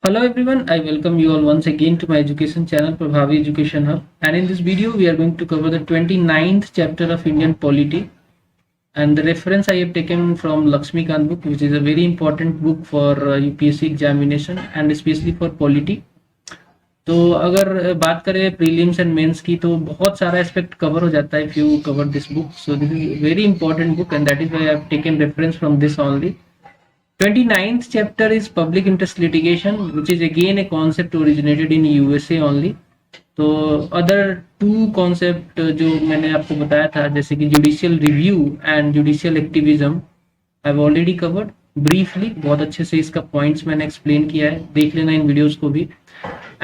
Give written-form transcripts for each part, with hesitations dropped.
Hello everyone, I welcome you all once again to my education channel Prabhavi Education Hub, and in this video we are going to cover the 29th chapter of Indian polity, and the reference I have taken from Lakshmikant book, which is a very important book for UPSC examination and especially for polity. तो अगर बात करें prelims and mains की तो बहुत सारा aspect cover हो जाता है if you cover this book. So this is very important book and that is why I have taken reference from this only. 29th chapter is public interest litigation, which is again a concept originated in USA only. तो other to concept जो मैंने आपको बताया था जैसे कि judicial review and judicial activism I have already covered briefly. बहुत अच्छे से इसका पॉइंट्स मैंने एक्सप्लेन किया है, देख लेना इन वीडियोस को भी.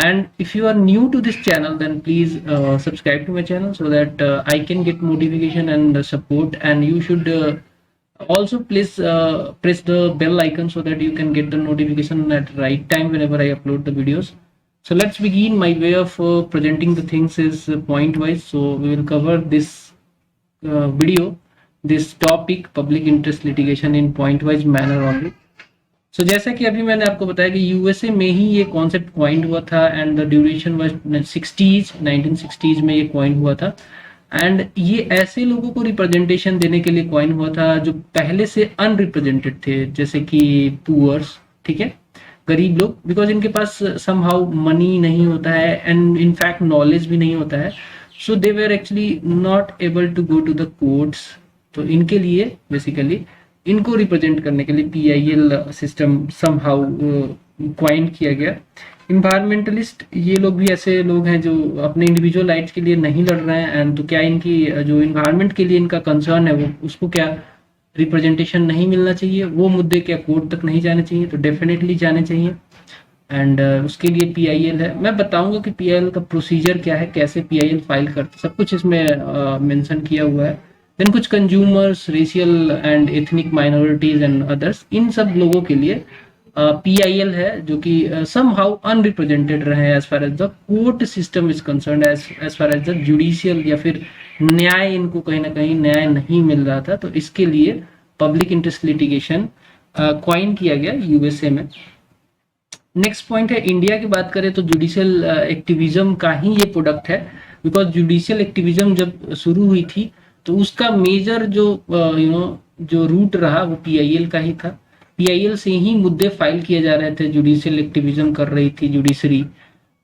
And if you are new to this channel, then please subscribe to my channel so that I can get motivation and support, and you should also please press the bell icon so that you can get the notification at right time whenever I upload the videos. So let's begin. My way of presenting the things is point wise, so we will cover this video, this topic public interest litigation in point wise manner only. So जैसा कि अभी मैंने आपको बताया कि USA में ही ये concept coined हुआ था and the duration was 1960s में ये क्वाइंट हुआ था. एंड ये ऐसे लोगों को रिप्रेजेंटेशन देने के लिए क्वाइन हुआ था जो पहले से अनरिप्रेजेंटेड थे, जैसे कि पुअर्स, ठीक है, गरीब लोग, बिकॉज इनके पास समहाउ मनी नहीं होता है एंड इनफैक्ट नॉलेज भी नहीं होता है. So they were actually not able to go to the courts. तो इनके लिए बेसिकली इनको रिप्रेजेंट करने के लिए पीआईएल सिस्टम समहाउ क्वाइन किया गया. इन्वायरमेंटलिस्ट, ये लोग भी ऐसे लोग हैं जो अपने इंडिविजुअल राइट्स के लिए नहीं लड़ रहे हैं, एंड तो क्या इनकी जो इन्वायरमेंट के लिए इनका कंसर्न है वो उसको क्या रिप्रेजेंटेशन नहीं मिलना चाहिए, वो मुद्दे क्या कोर्ट तक नहीं जाने चाहिए? तो डेफिनेटली जाने चाहिए. एंड उसके लिए पीआईएल है. मैं बताऊंगा कि पीआईएल का प्रोसीजर क्या है, कैसे पीआईएल फाइल करते, सब कुछ इसमें मेंशन किया हुआ है. देन कुछ consumers, racial and ethnic minorities and others, इन सब लोगों के लिए पीआईएल है जो कि समहाउ अनरिप्रेजेंटेड रहे as far as the court system is concerned, as far as the judicial या फिर न्याय, इनको कहीं ना कहीं न्याय नहीं मिल रहा था. तो इसके लिए पब्लिक इंटरेस्ट लिटिगेशन क्वाइन किया गया यूएसए में. नेक्स्ट पॉइंट है, इंडिया की बात करें तो जुडिशियल एक्टिविज्म का ही ये प्रोडक्ट है, बिकॉज जुडिशियल एक्टिविज्म जब शुरू हुई थी तो उसका मेजर जो जो रूट रहा वो पीआईएल का ही था. पीआईएल से ही मुद्दे फाइल किए जा रहे थे, जुडिशियल एक्टिविज्म कर रही थी जुडिशरी.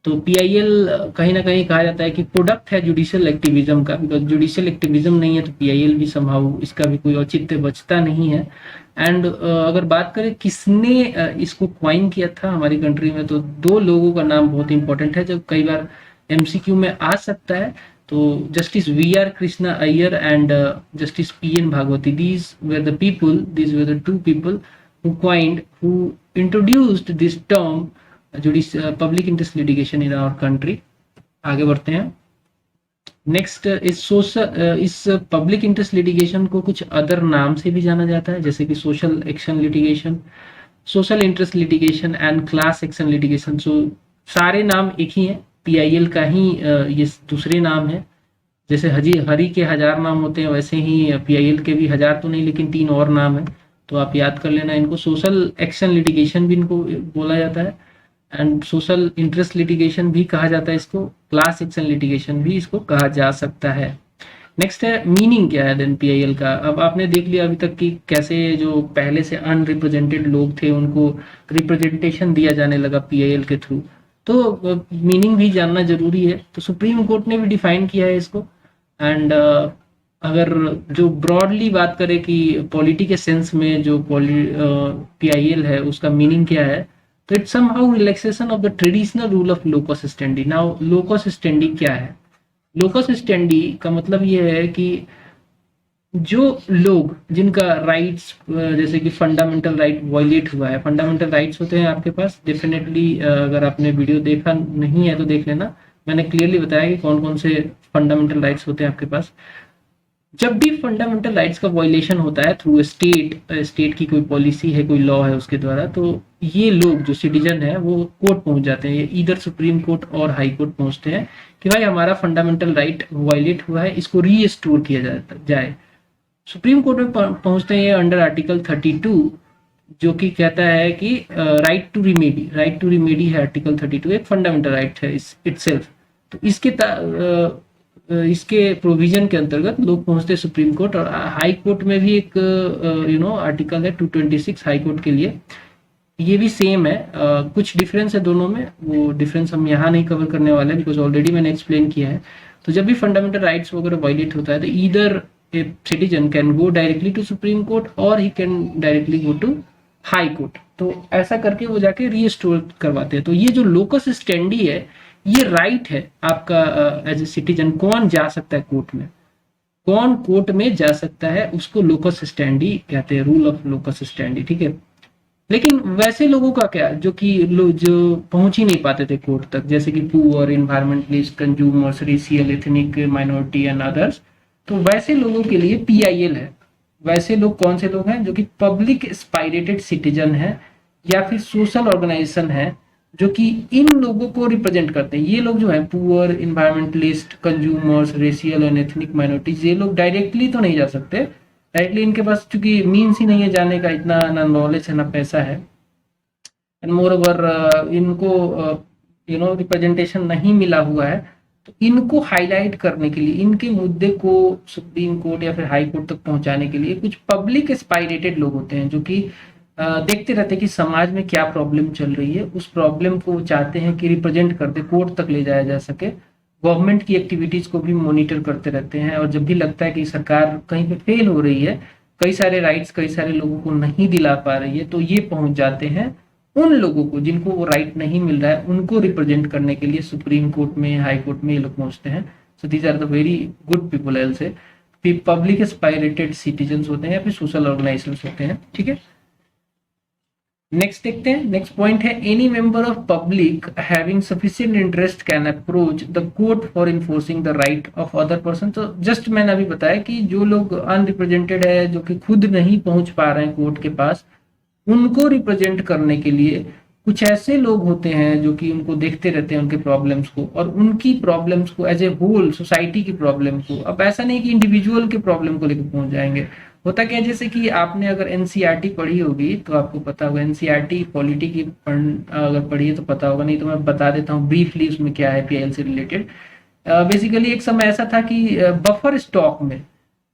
तो पीआईएल कहीं ना कहीं कहा जाता है कि प्रोडक्ट है जुडिशियल एक्टिविज्म का, बिकॉज जुडिशियल एक्टिविज्म नहीं है तो पीआईएल भी समहाउ इसका भी कोई औचित्य बचता नहीं है. एंड अगर बात करें किसने इसको क्वाइन किया था हमारी कंट्री में, तो दो लोगों का नाम बहुत इंपॉर्टेंट है जो कई बार एमसीक्यू में आ सकता है. तो Justice V R Krishna Iyer and Justice P N Bhagwati, these were the two people who coined, who introduced this term public interest litigation in our country. आगे बढ़ते हैं. नेक्स्ट इस पब्लिक इंटरेस्ट लिटिगेशन को कुछ अदर नाम से भी जाना जाता है, जैसे कि social action litigation, social interest litigation and class action litigation. So सारे नाम एक ही है, पीआईएल का ही ये दूसरे नाम है. जैसे हरी के 1000 नाम होते हैं वैसे ही पीआईएल के भी 1000 तो नहीं लेकिन 3 और नाम है, तो आप याद कर लेना इनको. सोशल एक्शन लिटिगेशन भी इनको बोला जाता है एंड सोशल इंटरेस्ट लिटिगेशन भी कहा जाता है इसको, क्लास एक्शन लिटिगेशन भी इसको कहा जा सकता है. नेक्स्ट है मीनिंग क्या है देन पीआईएल का. अब आपने देख लिया अभी तक कि कैसे जो पहले से अनरिप्रेजेंटेड लोग थे उनको रिप्रेजेंटेशन दिया जाने लगा पीआईएल के थ्रू, तो मीनिंग भी जानना जरूरी है. तो सुप्रीम कोर्ट ने भी डिफाइन किया है इसको. एंड अगर जो ब्रॉडली बात करें कि पॉलिटी के सेंस में जो पीआईएल है उसका मीनिंग क्या है, तो it's somehow relaxation of the traditional rule of locus standi. Now locus standi क्या है? लोकस स्टैंडी का मतलब ये है कि जो लोग जिनका राइट्स जैसे कि फंडामेंटल राइट वायलेट हुआ है, फंडामेंटल राइट्स होते हैं आपके पास डेफिनेटली, अगर आपने वीडियो देखा नहीं है तो देख लेना, मैंने क्लियरली बताया कि कौन कौन से फंडामेंटल राइट्स होते हैं आपके पास. जब भी फंडामेंटल राइट्स का वायलेशन होता है थ्रू स्टेट की कोई पॉलिसी है, कोई लॉ है उसके द्वारा, तो ये लोग जो सिटीजन है वो कोर्ट पहुंच जाते हैं, इधर सुप्रीम कोर्ट और हाई कोर्ट पहुंचते हैं कि भाई हमारा फंडामेंटल राइट वायलेट हुआ है, इसको रीस्टोर किया जाए. सुप्रीम कोर्ट में पहुंचते हैं अंडर आर्टिकल 32 जो कि कहता है कि राइट टू रिमेडी है आर्टिकल 32, एक फंडामेंटल राइट है इटसेल्फ। तो इसके प्रोविजन के अंतर्गत लोग पहुंचते हैं सुप्रीम कोर्ट, और हाई कोर्ट में भी एक आर्टिकल है 226 हाई कोर्ट के लिए, ये भी सेम है। कुछ डिफरेंस है दोनों में, वो डिफरेंस हम यहाँ नहीं कवर करने वाले हैं बिकॉज ऑलरेडी मैंने एक्सप्लेन किया है। तो जब भी फंडामेंटल राइट्स वगैरह वायलेट होता है तो either a citizen can go directly to Supreme Court और he can directly go to High Court. तो ऐसा करके वो जाके रीस्टोर करवाते हैं। तो ये जो लोकस स्टैंडी है, ये राइट है आपका एज ए सिटीजन। कौन जा सकता है कोर्ट में, कौन कोर्ट में जा सकता है, उसको लोकस स्टैंडी कहते हैं, रूल ऑफ लोकस स्टैंडी, ठीक है। लेकिन वैसे लोगों का क्या, जो कि जो पहुंच ही नहीं पाते थे कोर्ट तक, जैसे कि poor, environmentalist, consumers, racial, ethnic minority and others, तो वैसे लोगों के लिए पीआईएल है। वैसे लोग कौन से लोग हैं, जो कि पब्लिक एस्पायरेटेड सिटीजन है या फिर सोशल ऑर्गेनाइजेशन है जो कि इन लोगों को रिप्रेजेंट करते हैं। ये लोग जो है poor, environmentalist, consumers, racial and ethnic minorities, ये लोग डायरेक्टली तो नहीं जा सकते। डायरेक्टली इनके पास चूंकि मीन्स ही नहीं है जाने का, इतना ना नॉलेज है ना पैसा है, एंड मोर ओवर इनको रिप्रेजेंटेशन नहीं मिला हुआ है। तो इनको हाईलाइट करने के लिए, इनके मुद्दे को सुप्रीम कोर्ट या फिर हाई कोर्ट तक पहुंचाने के लिए कुछ पब्लिक एस्पायरेटेड लोग होते हैं जो कि देखते रहते हैं कि समाज में क्या प्रॉब्लम चल रही है, उस प्रॉब्लम को चाहते हैं कि रिप्रेजेंट करते कोर्ट तक ले जाया जा सके। गवर्नमेंट की एक्टिविटीज को भी मॉनिटर करते रहते हैं, और जब भी लगता है कि सरकार कहीं पे फेल हो रही है, कई सारे राइट्स कई सारे लोगों को नहीं दिला पा रही है, तो ये पहुंच जाते हैं उन लोगों को जिनको वो राइट नहीं मिल रहा है, उनको रिप्रेजेंट करने के लिए सुप्रीम कोर्ट में, हाई कोर्ट में ये लोग पहुंचते हैं। So these are the very good people, एल से पब्लिक एस्पायरेटेड सिटीजन होते हैं या फिर सोशल ऑर्गेनाइजेशन होते हैं, ठीक है। नेक्स्ट देखते हैं, नेक्स्ट पॉइंट है any member of public having sufficient interest can approach the court for enforcing the right of other person. तो जस्ट मैंने अभी बताया कि जो लोग अनरिप्रेजेंटेड है, जो कि खुद नहीं पहुंच पा रहे हैं कोर्ट के पास, उनको रिप्रेजेंट करने के लिए कुछ ऐसे लोग होते हैं जो कि उनको देखते रहते हैं उनके प्रॉब्लम्स को, और उनकी प्रॉब्लम्स को एज ए होल सोसाइटी की प्रॉब्लम को, अब ऐसा नहीं कि इंडिविजुअल के प्रॉब्लम को लेकर पहुंच जाएंगे। होता क्या है, जैसे कि आपने अगर एनसीईआरटी पढ़ी होगी तो आपको पता होगा, एनसीईआरटी पॉलिटी की अगर पढ़ी है तो पता होगा, नहीं तो मैं बता देता हूँ ब्रीफली उसमें क्या है पीआईएल से रिलेटेड। बेसिकली एक समय ऐसा था कि बफर स्टॉक में,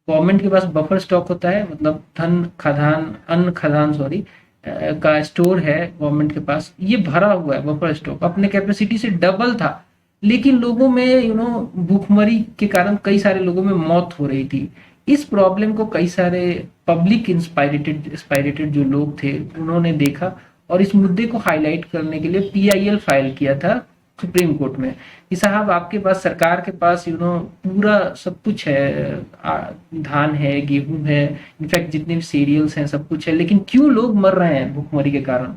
गवर्नमेंट के पास बफर स्टॉक होता है, मतलब अन्न खदान सॉरी का स्टोर है गवर्नमेंट के पास, ये भरा हुआ है बफर स्टॉक, अपने कैपेसिटी से डबल था। लेकिन लोगों में भूखमरी के कारण कई सारे लोगों में मौत हो रही थी। इस प्रॉब्लम को कई सारे पब्लिक इंस्पायरेटेड जो लोग थे उन्होंने देखा, और इस मुद्दे को हाईलाइट करने के लिए पीआईएल फाइल किया था सुप्रीम कोर्ट में कि साहब आपके पास, सरकार के पास पूरा सब कुछ है, धान है, गेहूं है, इनफैक्ट जितने भी सीरियल्स हैं सब कुछ है, लेकिन क्यों लोग मर रहे हैं भूखमरी के कारण,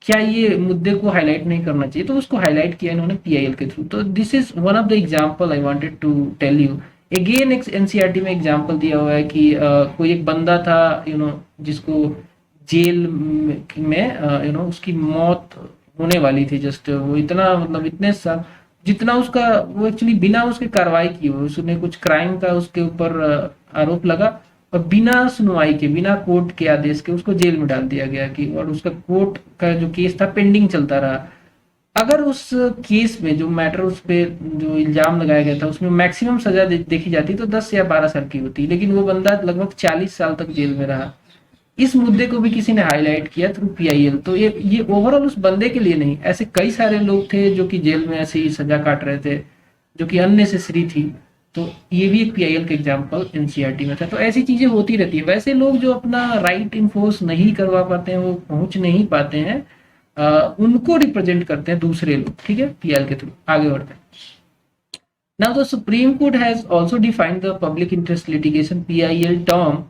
क्या ये मुद्दे को हाईलाइट नहीं करना चाहिए? तो उसको हाईलाइट किया इन्होंने पीआईएल के थ्रू। तो this is one of the example I wanted to tell you. Again एक एनसीईआरटी में एग्जांपल दिया हुआ है कि कोई एक बंदा था जिसको जेल में उसकी मौत होने वाली थी। जस्ट वो इतना, मतलब इतने सा जितना उसका, वो एक्चुअली बिना उसके कार्रवाई किए हुए, उसने कुछ क्राइम का उसके ऊपर आरोप लगा, और बिना सुनवाई के, बिना कोर्ट के आदेश के उसको जेल में डाल दिया गया कि, और उसका कोर्ट का जो केस था पेंडिंग चलता रहा। अगर उस केस में जो मैटर, उस पे जो इल्जाम लगाया गया था, उसमें मैक्सिमम सजा देखी जाती तो 10 या 12 साल की होती, लेकिन वो बंदा लगभग 40 साल तक जेल में रहा। इस मुद्दे को भी किसी ने हाईलाइट किया थ्रू पीआईएल। तो ये ओवरऑल उस बंदे के लिए नहीं, ऐसे कई सारे लोग थे जो कि जेल में ऐसे ही सजा काट रहे थे, जो कि अननेसेसरी थी। तो ये भी एक पीआईएल का एग्जांपल एनसीईआरटी में था। तो ऐसी चीजें होती रहती है। वैसे लोग जो अपना राइट इन्फोर्स नहीं करवा पाते हैं, वो पहुंच नहीं पाते हैं, उनको रिप्रेजेंट करते हैं दूसरे लोग, ठीक है, पीआईएल के थ्रू। आगे बढ़ते हैं। Now the supreme court has also defined the public interest litigation PIL term.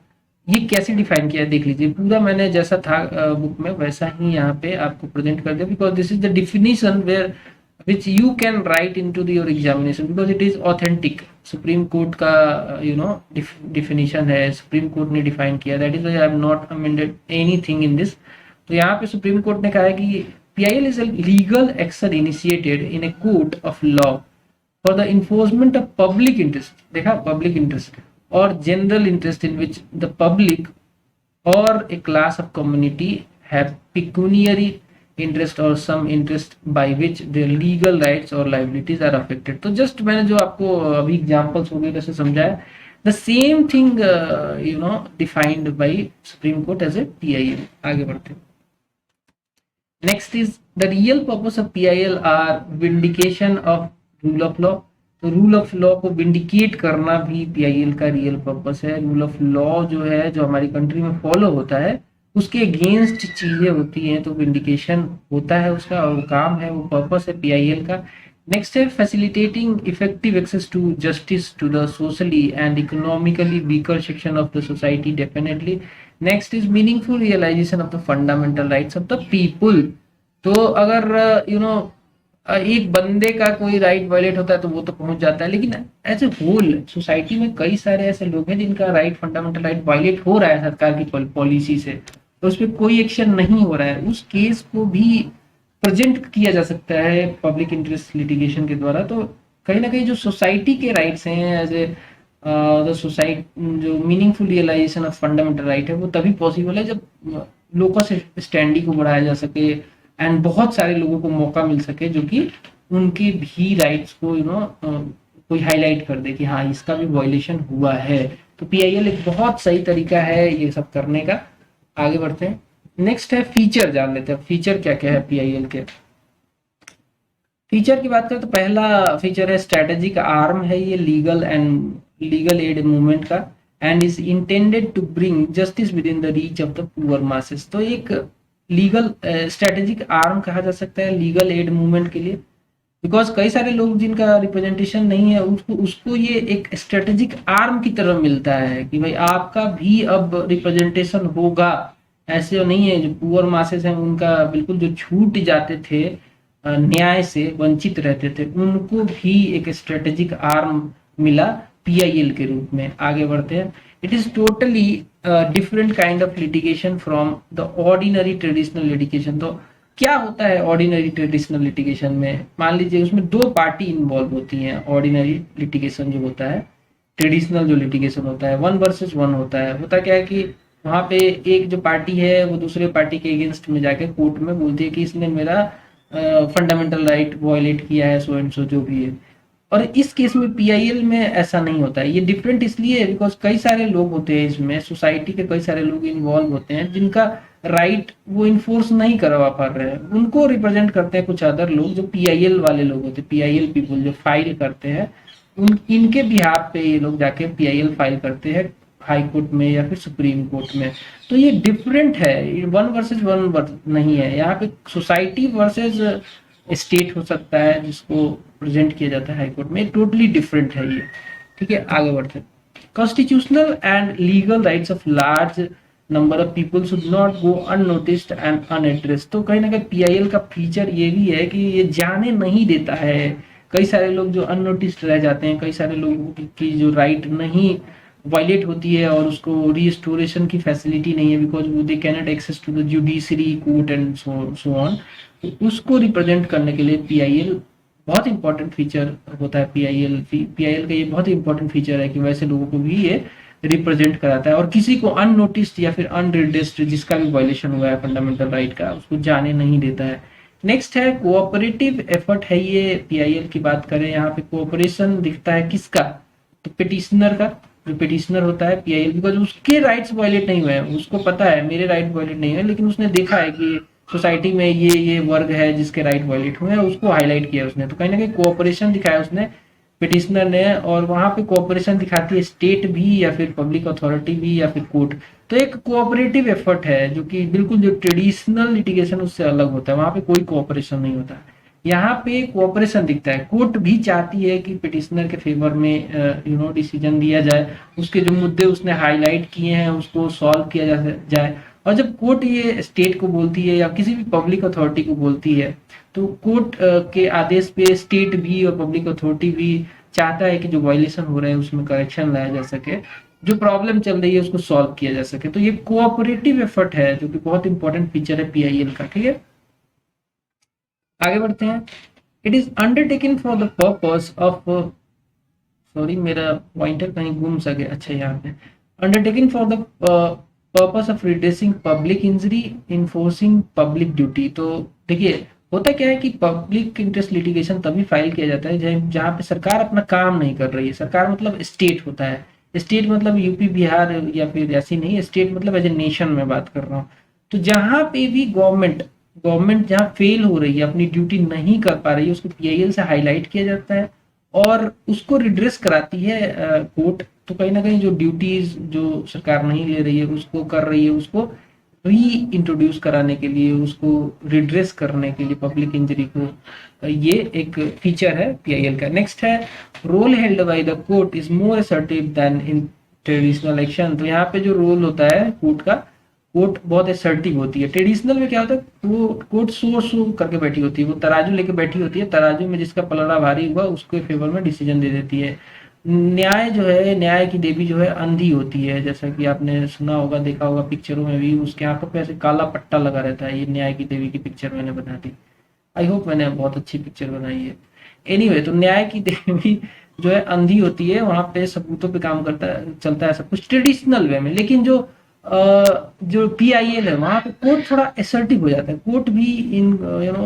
ये कैसे डिफाइन किया है देख लीजिए, पूरा मैंने जैसा था बुक में वैसा ही यहाँ पे आपको प्रेजेंट कर दिया, because this is the definition where which you can write into your examination because it is authentic. Supreme court का डिफिनीशन है, सुप्रीम कोर्ट ने डिफाइन किया, that is why I have not amended anything in this. तो यहाँ पे supreme court ने कहा है कि PIL is a legal action initiated in a court of law for the enforcement of public interest, देखा, पब्लिक इंटरेस्ट और general interest in which the public or a class of community have pecuniary interest or some interest by which their legal rights or liabilities are affected. तो just मैंने जो आपको अभी examples वगैरह से समझाया, the same thing defined by supreme court as a PIL. आगे बढ़ते हैं. Next is the real purpose of PIL are vindication of rule of law. तो रूल ऑफ लॉ को विंडिकेट करना भी पीआईएल का रियल पर्पस है. रूल ऑफ लॉ जो है, जो हमारी कंट्री में फॉलो होता है, उसके अगेंस्ट चीजें होती हैं तो विंडिकेशन होता है उसका, और वो काम है, वो पर्पस है पीआईएल का. नेक्स्ट है facilitating effective access to justice to the socially and economically weaker section of the society, definitely. Next is meaningful realization of the fundamental rights of the people. तो अगर एक बंदे का कोई राइट वायलेट होता है तो वो तो पहुंच जाता है, लेकिन एज ए होल सोसाइटी में कई सारे ऐसे लोग हैं जिनका राइट, फंडामेंटल राइट वायलेट हो रहा है सरकार की पॉलिसी से, तो उस पर कोई एक्शन नहीं हो रहा है. उस केस को भी प्रेजेंट किया जा सकता है पब्लिक इंटरेस्ट लिटिगेशन के द्वारा. तो कहीं ना कहीं जो सोसाइटी के राइट्स हैं, एज ए द सोसाइटी, जो meaningful realization of fundamental right है, वो तभी पॉसिबल है जब लोकस स्टैंडी को बढ़ाया जा सके एंड बहुत सारे लोगों को मौका मिल सके जो कि उनके भी राइट्स को कोई हाईलाइट कर दे कि हाँ इसका भी वायलेशन हुआ है. तो पीआईएल एक बहुत सही तरीका है ये सब करने का. आगे बढ़ते हैं. नेक्स्ट है फीचर, जान लेते हैं फीचर क्या क्या है पीआईएल के. फीचर की बात करें तो पहला फीचर है स्ट्रेटेजिक आर्म है ये लीगल एड मूवमेंट का, and is intended to bring justice within the reach of the poor masses. तो एक लीगल स्ट्रेटेजिक आर्म कहा जा सकता है लीगल एड मूवमेंट के लिए, बिकॉज कई सारे लोग जिनका रिप्रेजेंटेशन नहीं है उसको ये एक स्ट्रेटेजिक आर्म की तरह मिलता है कि भाई आपका भी अब रिप्रेजेंटेशन होगा. ऐसे नहीं है जो पुअर मासेस हैं उनका बिल्कुल जो छूट जाते थे, न्याय से वंचित रहते थे, उनको भी एक स्ट्रेटेजिक आर्म मिला पीआईएल के रूप में. आगे बढ़ते हैं. It is totally different kind of litigation from the ordinary traditional litigation. तो क्या होता है ऑर्डिनरी ट्रेडिशनल लिटिगेशन में? मान लीजिए उसमें दो पार्टी इन्वॉल्व होती हैं. ऑर्डिनरी लिटिगेशन जो होता है, ट्रेडिशनल जो लिटिगेशन होता है, 1 वर्सेस 1 होता है. होता क्या है कि वहां पे एक जो पार्टी है वो दूसरे पार्टी के अगेंस्ट में जाके कोर्ट में बोलती है कि इसने मेरा फंडामेंटल राइट वायलेट किया है, सो एंड सो जो भी है. और इस केस में पीआईएल में ऐसा नहीं होता है. ये डिफरेंट इसलिए है बिकॉज कई सारे लोग होते हैं इसमें, सोसाइटी के कई सारे लोग इन्वॉल्व होते हैं जिनका राइट वो इन्फोर्स नहीं करवा पा रहे हैं. उनको रिप्रेजेंट करते हैं कुछ अदर लोग जो पीआईएल वाले लोग होते हैं, पीआईएल पीपल जो फाइल करते हैं, इनके बिहाफ पे ये लोग जाके पीआईएल फाइल करते हैं हाई कोर्ट में या फिर सुप्रीम कोर्ट में. तो ये डिफरेंट है, 1 वर्सेस 1 नहीं है. यहाँ पे सोसाइटी वर्सेस स्टेट हो सकता है जिसको प्रेजेंट किया जाता है हाई कोर्ट में. टोटली डिफरेंट है ये. ठीक है, आगे बढ़ते हैं. Constitutional and legal rights of large number of people should not go unnoticed and unaddressed. तो कहीं ना कहीं पीआईएल का फीचर ये भी है कि ये जाने नहीं देता है. कई सारे लोग जो अननोटिस्ड रह जाते हैं, कई सारे लोगों की जो राइट नहीं वायलेट होती है और उसको रिस्टोरेशन की फैसिलिटी नहीं है बिकॉज वो they cannot access to the judiciary court and so on. उसको रिप्रेजेंट करने के लिए पीआईएल बहुत इंपॉर्टेंट फीचर होता है. पीआईएल का ये बहुत इंपॉर्टेंट फीचर है कि वैसे लोगों को भी ये रिप्रेजेंट कराता है और किसी को अननोटिस्ड या फिर अनरिड्रेस्ड जिसका भी वायलेशन हुआ है फंडामेंटल राइट का, उसको जाने नहीं देता है. नेक्स्ट है कोऑपरेटिव एफर्ट है ये. पीआईएल की बात करें, यहाँ पे कोऑपरेशन दिखता है किसका? तो पिटिशनर का. जो पिटिशनर होता है पीआईएल, बिकॉज उसके राइट्स वायलेट नहीं हुए हैं, उसको पता है मेरे राइट वायलेट नहीं है, लेकिन उसने देखा है कि सोसाइटी में ये वर्ग है जिसके राइट वायलेट हुए हैं, उसको हाईलाइट किया उसने. तो कहीं ना कहीं कोऑपरेशन दिखाया उसने पिटिशनर ने, और वहां पे कोऑपरेशन दिखाती है स्टेट भी या फिर पब्लिक अथॉरिटी भी या फिर कोर्ट. तो एक कोऑपरेटिव एफर्ट है जो कि बिल्कुल जो ट्रेडिशनल लिटिगेशन उससे अलग होता है. वहां पे कोई कोऑपरेशन नहीं होता. यहाँ पे कोऑपरेशन दिखता है. कोर्ट भी चाहती है कि पिटिशनर के फेवर में डिसीजन दिया जाए, उसके जो मुद्दे उसने हाईलाइट किए हैं उसको सॉल्व किया जाए. और जब कोर्ट ये स्टेट को बोलती है या किसी भी पब्लिक अथॉरिटी को बोलती है, तो कोर्ट के आदेश पे स्टेट भी और पब्लिक अथॉरिटी भी चाहता है कि जो वायलेशन हो रहा है उसमें करेक्शन लाया जा सके, जो प्रॉब्लम चल रही है उसको सॉल्व किया जा सके. तो ये कोऑपरेटिव एफर्ट है जो कि बहुत इंपॉर्टेंट फीचर है पीआईएल का. ठीक है, आगे बढ़ते हैं. It is undertaken for the purpose of, sorry मेरा पॉइंटर कहीं गुम सा गया. अच्छा, यहाँ पे undertaking for the purpose of redressing public injury, enforcing public duty. तो देखिए होता क्या है कि पब्लिक इंटरेस्ट लिटिगेशन तभी फाइल किया जाता है जहाँ पे सरकार अपना काम नहीं कर रही है। सरकार मतलब स्टेट होता है, स्टेट मतलब यूपी बिहार या फिर ऐसी नहीं, स्टेट मतलब एज ए नेशन में बात कर रहा हूँ। तो जहाँ पे भी गवर्नमेंट गवर्नमेंट जहाँ फेल हो रही है, अपनी ड्यूटी नहीं कर पा रही है, उसको पीआईएल से हाईलाइट किया जाता है और उसको रिड्रेस कराती है कोर्ट। तो कहीं ना कहीं जो ड्यूटीज जो सरकार नहीं ले रही है उसको कर रही है, उसको री इंट्रोड्यूस कराने के लिए, उसको रिड्रेस करने के लिए पब्लिक इंजरी को, ये एक फीचर है पीआईएल का। नेक्स्ट है role held by the court is more assertive than in traditional action. तो यहाँ पे जो रोल होता है कोर्ट का, कोर्ट बहुत असर्टिव होती है। ट्रेडिशनल में क्या होता है, वो कोर्ट शो शो करके बैठी होती है, वो तराजू लेके बैठी होती है, तराजू में जिसका पलड़ा भारी हुआ उसके फेवर में डिसीजन दे देती है। न्याय जो है, न्याय की देवी जो है अंधी होती है, जैसा कि आपने सुना होगा, देखा होगा पिक्चरों में भी, उसके आंखों पे ऐसे काला पट्टा लगा रहता है। ये न्याय की देवी की पिक्चर मैंने बना दी, आई होप मैंने बहुत अच्छी पिक्चर बनाई है। एनीवे तो न्याय की देवी जो है अंधी होती है, वहां पे सबूतों पे काम करता है, चलता है सब कुछ ट्रेडिशनल वे में। लेकिन जो पीआईएल है वहां पे कोर्ट थोड़ा असर्टिव हो जाता है। कोर्ट भी इन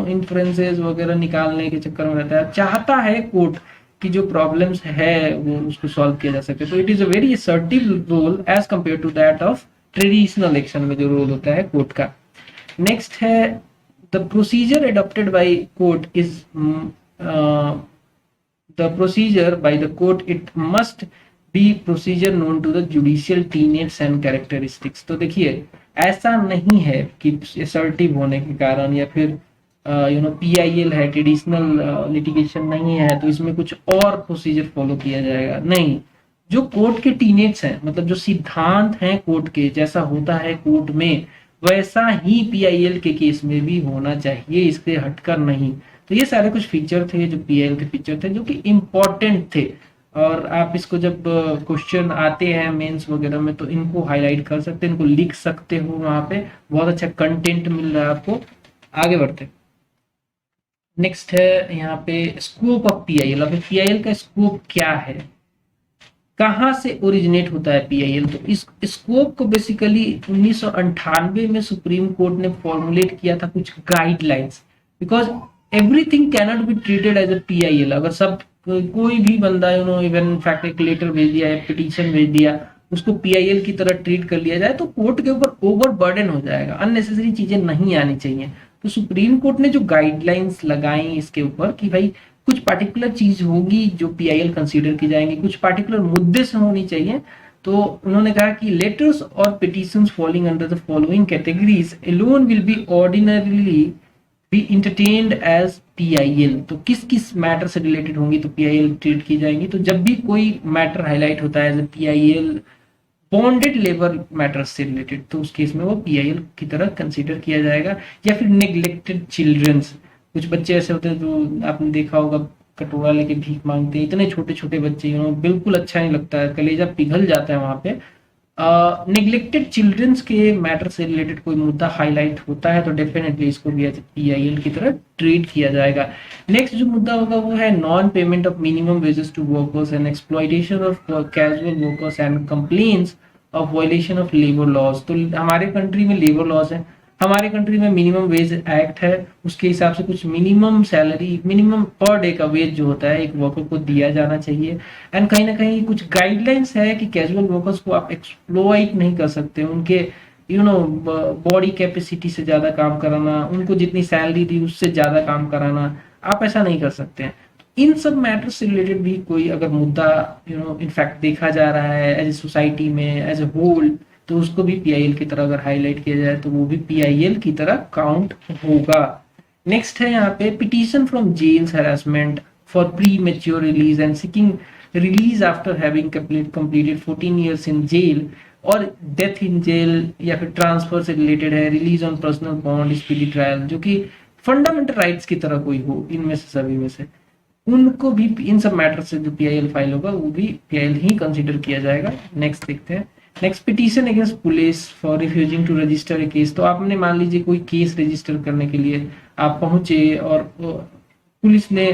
इन्फ्लुएंसेस वगैरह निकालने के चक्कर में रहता है, चाहता है कोर्ट की जो प्रॉब्लम्स है वो उसको सॉल्व किया जा सके। तो it is a very assertive role as compare to that of traditional action में जो रोल होता है कोर्ट का। नेक्स्ट है the procedure adopted by court is the procedure by the court, it must be procedure known to the judicial tenets and characteristics। तो देखिए ऐसा नहीं है कि असर्टिव होने के कारण या फिर पीआईएल है, ट्रेडिशनल लिटिगेशन नहीं है तो इसमें कुछ और प्रोसीजर फॉलो किया जाएगा, नहीं। जो कोर्ट के टीनेट्स हैं, मतलब जो सिद्धांत हैं कोर्ट के, जैसा होता है कोर्ट में वैसा ही पीआईएल के केस में भी होना चाहिए, इससे हटकर नहीं। तो ये सारे कुछ फीचर थे जो पीआईएल के फीचर थे जो कि इम्पोर्टेंट थे, और आप इसको जब क्वेश्चन आते हैं मेंस वगैरह में तो इनको हाईलाइट कर सकते हैं, इनको लिख सकते हो, वहां पे बहुत अच्छा कंटेंट मिल रहा है आपको। आगे बढ़ते हैं। नेक्स्ट है यहाँ पे स्कोप ऑफ पीआईएल। अब पीआईएल का स्कोप क्या है, कहाँ से ओरिजिनेट होता है पीआईएल। तो इस स्कोप को बेसिकली 1998 में सुप्रीम कोर्ट ने फॉर्मुलेट किया था कुछ guidelines, because everything cannot be treated as a PIL. अगर सब कोई भी बंदा इवन इनफैक्ट एक लेटर भेज दिया है, पिटीशन भेज दिया, उसको पीआईएल की तरह ट्रीट कर लिया जाए तो कोर्ट के ऊपर ओवर बर्डन हो जाएगा, अननेसेसरी चीजें नहीं आनी चाहिए। तो सुप्रीम कोर्ट ने जो गाइडलाइंस लगाई इसके ऊपर कि भाई कुछ पार्टिकुलर चीज होगी जो पीआईएल कंसीडर की जाएंगी, कुछ पार्टिकुलर मुद्दे से होनी चाहिए। तो उन्होंने कहा कि लेटर्स और petitions falling under the following categories alone will be ordinarily be entertained as PIL. तो किस किस मैटर से रिलेटेड होंगी तो पीआईएल ट्रीट की जाएंगी। तो जब भी कोई मैटर हाईलाइट होता है as a PIL, bonded labour matters से रिलेटेड, तो उस केस में वो पीआईएल की तरह कंसीडर किया जाएगा। या फिर नेग्लेक्टेड चिल्ड्रंस, कुछ बच्चे ऐसे होते हैं जो आपने देखा होगा कटोरा लेके भीख मांगते हैं, इतने छोटे छोटे बच्चे, बिल्कुल अच्छा नहीं लगता है, कलेजा पिघल जाता है वहां पे। नेग्लेक्टेड चिल्ड्रंस के मैटर से रिलेटेड कोई मुद्दा हाईलाइट होता है तो डेफिनेटली इसको भी पीआईएल की तरह ट्रीट किया जाएगा। नेक्स्ट जो मुद्दा होगा वो है non payment of minimum wages to workers and exploitation of casual workers and complaints of violation of labour laws. तो हमारे कंट्री में लेबर लॉज है, हमारे कंट्री में मिनिमम वेज एक्ट है, उसके हिसाब से कुछ minimum salary, minimum per day का वेज जो होता है एक वर्कर को दिया जाना चाहिए। एंड कहीं ना कहीं कुछ गाइडलाइंस है कि कैजुअल वर्कर्स को आप एक्सप्लॉइट नहीं कर सकते, उनके बॉडी कैपेसिटी से ज्यादा काम कराना, उनको जितनी सैलरी दी उससे ज्यादा काम कराना, आप ऐसा नहीं कर सकते हैं। इन सब मैटर्स से रिलेटेड भी कोई अगर मुद्दा इनफैक्ट देखा जा रहा है एज ए सोसाइटी में एज ए होल, तो उसको भी पीआईएल की तरह अगर हाईलाइट किया जाए तो वो भी पीआईएल की तरह काउंट होगा। नेक्स्ट है यहाँ पे petition from jails harassment for premature release and seeking release after having completed 14 years in jail, और डेथ इन जेल या फिर ट्रांसफर से रिलेटेड है, release on personal bond, speedy trial, जो कि फंडामेंटल राइट्स की तरह कोई हो, इनमें से सभी में से उनको भी इन सब मैटर से जो पीआईएल फाइल होगा वो भी पीआईएल ही कंसीडर किया जाएगा। नेक्स्ट देखते हैं। Next petition against police for refusing to register a case. तो आपने मान लीजिए कोई केस रजिस्टर करने के लिए आप पहुंचे और पुलिस ने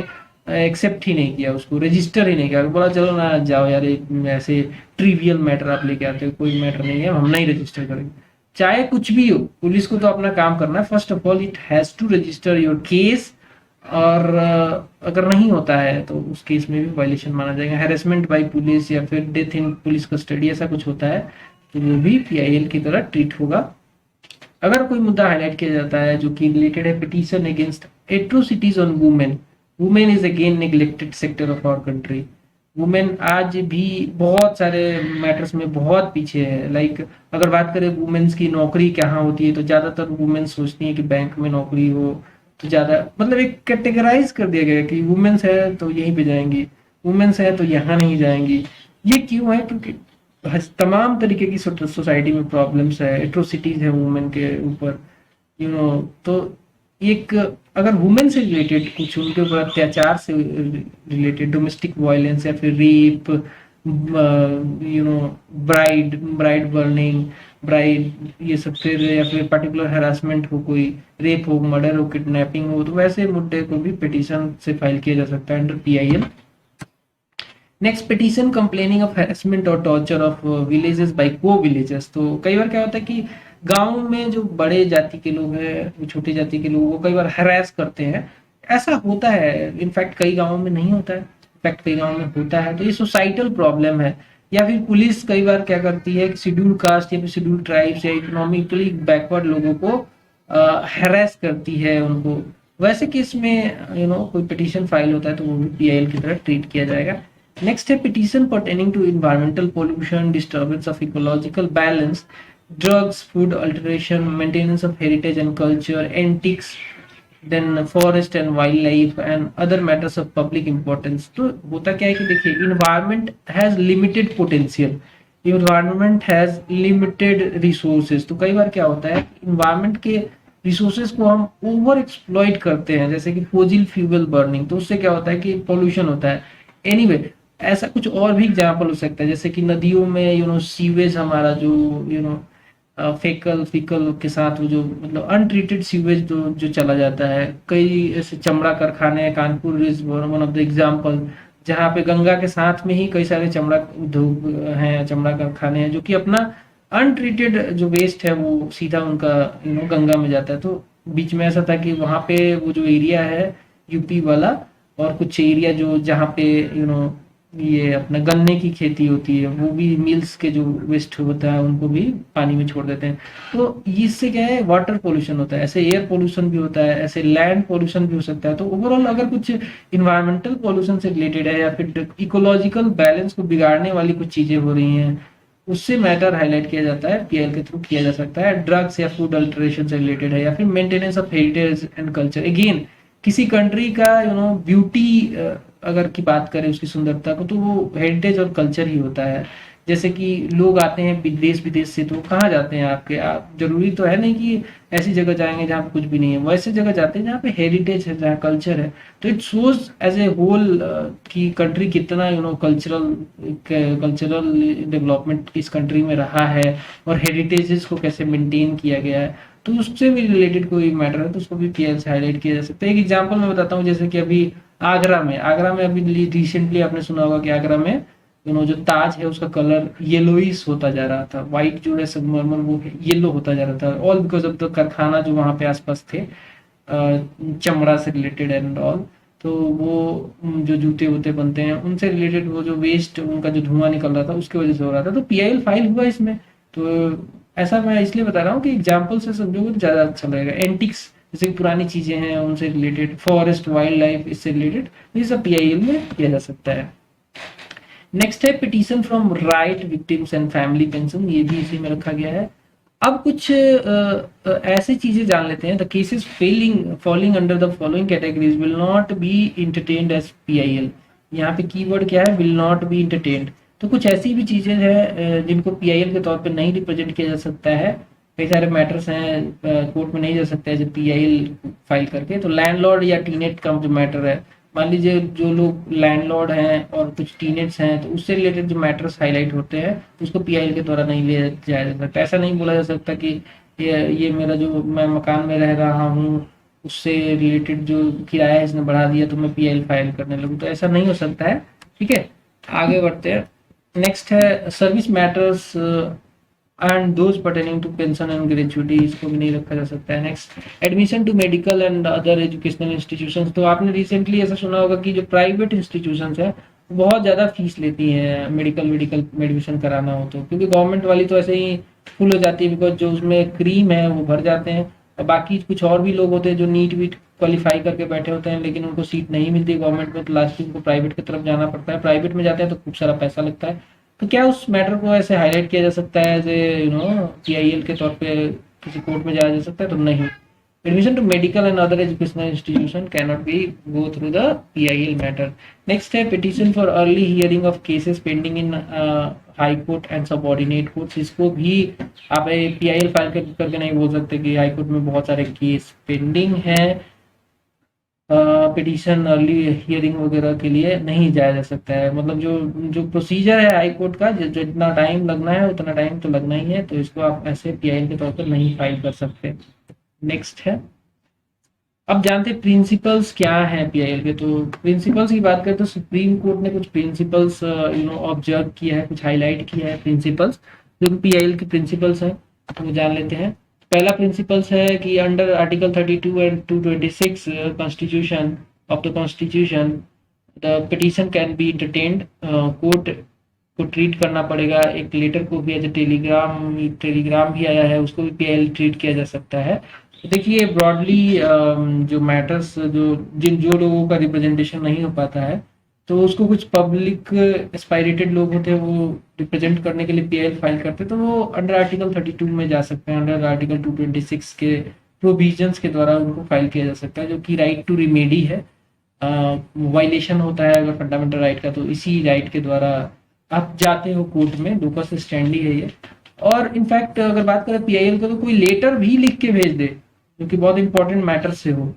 एक्सेप्ट ही नहीं किया, उसको रजिस्टर ही नहीं किया, बोला चलो ना जाओ यार, ऐसे ट्रिवियल मैटर आप लेके आते हो, कोई मैटर नहीं है, हम नहीं रजिस्टर करेंगे। चाहे कुछ भी हो, पुलिस को तो अपना काम करना है। First of all it has to register your case, और अगर नहीं होता है तो उस केस में भी वायलेशन माना जाएगा। हैरेसमेंट बाय पुलिस या फिर डेथ इन पुलिस कस्टडी ऐसा कुछ होता है तो वो भी पीआईएल की तरह ट्रीट होगा। अगर कोई मुद्दा हाईलाइट किया जाता है जो कि रिलेटेड है petition against atrocities on women, women is again neglected sector of our country. Women आज भी बहुत सारे मैटर्स में बहुत पीछे है। लाइक अगर बात करें वुमेन्स की नौकरी कहाँ होती है, तो ज्यादातर वुमेन सोचती है कि बैंक में नौकरी हो, तो ज्यादा मतलब एक कैटेगराइज कर दिया गया है कि वुमेन्स है तो यहीं पे जाएंगी, वुमेन्स है तो यहाँ नहीं जाएंगी। ये क्यों है? क्योंकि तमाम तरीके की सोसाइटी में प्रॉब्लम्स है, एट्रोसिटीज है वुमेन के ऊपर, तो एक अगर वुमेन से रिलेटेड कुछ उनके ऊपर अत्याचार से रिलेटेड डोमेस्टिक वायलेंस या फिर रेप, ब्राइड बर्निंग, ब्राइड ये सब, फिर या फिर पर्टिकुलर हरासमेंट हो, कोई रेप हो, मर्डर हो, किडनैपिंग हो, तो वैसे मुद्दे को भी पिटीशन से फाइल किया जा सकता है under PIL. Next, petition complaining of harassment और टॉर्चर ऑफ विलेजेस बाय को विलेजर्स। तो कई बार क्या होता है कि गांव में जो बड़े जाति के लोग हैं, छोटी जाति के लोग, वो कई बार हरास करते हैं। ऐसा होता है, इनफैक्ट कई गांवों में नहीं होता है, इनफैक्ट कई गांवों में होता है। तो ये सोसाइटल प्रॉब्लम है। या फिर पुलिस कई बार क्या करती है कि शेड्यूल कास्ट या फिर शेड्यूल ट्राइब्स या इकोनॉमिकली बैकवर्ड लोगों को हरास करती है उनको। वैसे केस में कोई पिटीशन फाइल होता है तो वो भी पीआईएल की तरह ट्रीट किया जाएगा। नेक्स्ट है petition pertaining to environmental pollution, disturbance of ecological balance, drugs, food alteration, maintenance of heritage and culture, antiques, then forest and wild life and other matters of public importance. तो होता क्या है कि देखिए, environment has limited potential, environment has limited resources. तो कई बार क्या होता है, इन्वायरमेंट के रिसोर्सेज को हम ओवर एक्सप्लॉइट करते हैं, जैसे कि फोजिल फ्यूल बर्निंग, तो उससे क्या होता है कि पोल्यूशन होता है। एनीवे ऐसा कुछ और भी एग्जाम्पल हो सकता है, जैसे कि नदियों में सीवेज हमारा जो फेकल फिकल के साथ वो जो मतलब अनट्रीटेड सीवेज जो चला जाता है। कई ऐसे चमड़ा कारखाने हैं, Kanpur is one of the example, जहाँ पे गंगा के साथ में ही कई सारे चमड़ा उद्योग हैं, चमड़ा कारखाने हैं, जो कि अपना अनट्रीटेड जो वेस्ट है वो सीधा उनका गंगा में जाता है। तो बीच में ऐसा था कि वहां पे वो जो एरिया है यूपी वाला, और कुछ एरिया जो जहाँ पे ये अपना गन्ने की खेती होती है, वो भी मिल्स के जो वेस्ट होता है उनको भी पानी में छोड़ देते हैं। तो इससे क्या है, वाटर पोल्यूशन होता है, ऐसे एयर पोल्यूशन भी होता है, ऐसे लैंड पोल्यूशन भी हो सकता है। तो ओवरऑल अगर कुछ इन्वायरमेंटल पोल्यूशन से रिलेटेड है या फिर इकोलॉजिकल बैलेंस को बिगाड़ने वाली कुछ चीजें हो रही हैं, उससे मैटर हाईलाइट किया जाता है, पीएल के थ्रू किया जा सकता है। ड्रग्स या फूड अल्टरेशन से रिलेटेड है, या फिर maintenance of heritage and culture. Again किसी कंट्री का ब्यूटी अगर की बात करें, उसकी सुंदरता को, तो वो हेरिटेज और कल्चर ही होता है। जैसे कि लोग आते हैं देश विदेश से, तो कहाँ जाते हैं आपके, आप जरूरी तो है नहीं कि ऐसी जगह जाएंगे जहाँ पे कुछ भी नहीं है, वैसे जगह जाते हैं जहाँ पे हेरिटेज है, जहाँ कल्चर है। तो it shows as a whole कि कंट्री कितना कल्चरल डेवलपमेंट इस कंट्री में रहा है, और हेरिटेजेस को कैसे मेंटेन किया गया है। तो उससे भी रिलेटेड कोई मैटर है तो उसको भी पीएल से हाईलाइट किया जा सकता है। एक एग्जांपल मैं बताता हूँ, जैसे कि अभी आगरा में अभी रिसेंटली आपने सुना होगा कि आगरा में जो ताज है उसका कलर येलोइश होता जा रहा था, व्हाइट जो है संगमरमर वो येलो होता जा रहा था, ऑल बिकॉज ऑफ द कारखाना जो वहां पे आसपास थे, चमड़ा से रिलेटेड एंड ऑल। तो वो जो जूते वूते बनते हैं उनसे रिलेटेड वो जो वेस्ट उनका जो धुआं निकल रहा था उसकी वजह से हो रहा था। तो पीआईएल फाइल हुआ इसमें। तो ऐसा मैं इसलिए बता रहा हूँ कि एग्जाम्पल से समझोगे तो ज्यादा अच्छा लगेगा। एंटिक्स जैसे पुरानी चीजें हैं उनसे रिलेटेड, फॉरेस्ट वाइल्ड लाइफ इससे रिलेटेड, ये सब पीआईएल में किया जा सकता है। नेक्स्ट है petition from right victims and family pension, ये भी इसी में रखा गया है। अब कुछ ऐसी चीजें जान लेते हैं। The cases falling under the following categories will not be entertained as PIL. यहाँ पे कीवर्ड क्या है, विल नॉट बी इंटरटेन्ड। तो कुछ ऐसी भी चीजें हैं जिनको पीआईएल के तौर पे नहीं रिप्रेजेंट किया जा सकता है। कई सारे मैटर्स हैं कोर्ट में नहीं जा सकते हैं जब पीआईएल फाइल करके। तो लैंडलॉर्ड या टीनेट का जो मैटर है, मान लीजिए जो लोग लैंडलॉर्ड हैं और कुछ टीनेट्स हैं, तो उससे रिलेटेड जो मैटर्स हाईलाइट होते हैं उसको पीआईएल के द्वारा नहीं लिया जाया जा सकता। ऐसा नहीं बोला जा सकता कि ये मेरा जो मैं मकान में रह रहा हूँ उससे रिलेटेड जो किराया इसने बढ़ा दिया तो मैं पीआईएल फाइल करने लगूँ, तो ऐसा नहीं हो सकता है। ठीक है, आगे बढ़ते हैं। नेक्स्ट है service matters and those pertaining to pension and gratuity, इसको भी नहीं रखा जा सकता है। Next, admission to medical and other educational institutions. तो आपने रिसेंटली ऐसा सुना होगा कि जो प्राइवेट इंस्टीट्यूशंस है बहुत ज़्यादा फीस लेती हैं मेडिकल मेडिकल में एडमिशन कराना हो तो, क्योंकि गवर्नमेंट वाली तो ऐसे ही फुल हो जाती है, बिकॉज जो उसमें क्रीम है वो भर जाते हैं, और बाकी कुछ और भी लोग होते हैं जो नीट वीट क्वालिफाई करके बैठे होते हैं, लेकिन उनको सीट नहीं मिलती गवर्नमेंट में, तो लास्ट में उनको प्राइवेट की तरफ जाना पड़ता है। प्राइवेट में जाते हैं तो खूब सारा पैसा लगता है। तो क्या उस मैटर को ऐसे हाईलाइट किया जा सकता है एज ए पीआईएल के तौर पे किसी कोर्ट में जाया जा सकता है? तो नहीं। Admission to medical and other educational institution can not be go through the PIL matter. Next है petition for early hearing of cases pending in High Court and subordinate courts. इसको भी आप पीआईएल फाइल करके नहीं बोल सकते कि high court में बहुत सारे केस पेंडिंग है, पिटीशन अर्ली हियरिंग वगैरह के लिए नहीं जाया जा सकता है। मतलब जो जो प्रोसीजर है हाई कोर्ट का, जो जितना टाइम लगना है उतना टाइम तो लगना ही है, तो इसको आप ऐसे पीआईएल के तौर पर नहीं फाइल कर सकते। नेक्स्ट है, अब जानते हैं प्रिंसिपल्स क्या है पीआईएल के। तो प्रिंसिपल्स की बात करें तो सुप्रीम कोर्ट ने कुछ प्रिंसिपल्स ऑब्जर्व किया है, कुछ हाईलाइट किया है प्रिंसिपल्स, जो पीआईएल के प्रिंसिपल्स हैं वो जान लेते हैं। पहला प्रिंसिपल्स है कि under article 32 and 226 constitution of the constitution the petition can be entertained. Court को ट्रीट करना पड़ेगा। एक लेटर को भी एज ए टेलीग्राम भी आया है, उसको भी पीआईएल ट्रीट किया जा सकता है। तो देखिए ब्रॉडली जो मैटर्स जो लोगों का रिप्रेजेंटेशन नहीं हो पाता है, तो उसको कुछ पब्लिक एस्पायरेटेड लोग होते हैं वो रिप्रेजेंट करने के लिए पीआईएल फाइल करते हैं, तो वो अंडर आर्टिकल 32 में जा सकते हैं, अंडर आर्टिकल 226 के प्रोविजंस के द्वारा उनको फाइल किया जा सकता है, जो कि राइट टू रिमेडी है। वायलेशन होता है अगर फंडामेंटल राइट का, तो इसी राइट के द्वारा आप जाते हो कोर्ट में, लोकस स्टैंडी है ये। और इनफैक्ट अगर बात करें पीआईएल का, तो कोई लेटर भी लिख के भेज दे जो कि बहुत इंपॉर्टेंट मैटर से हो,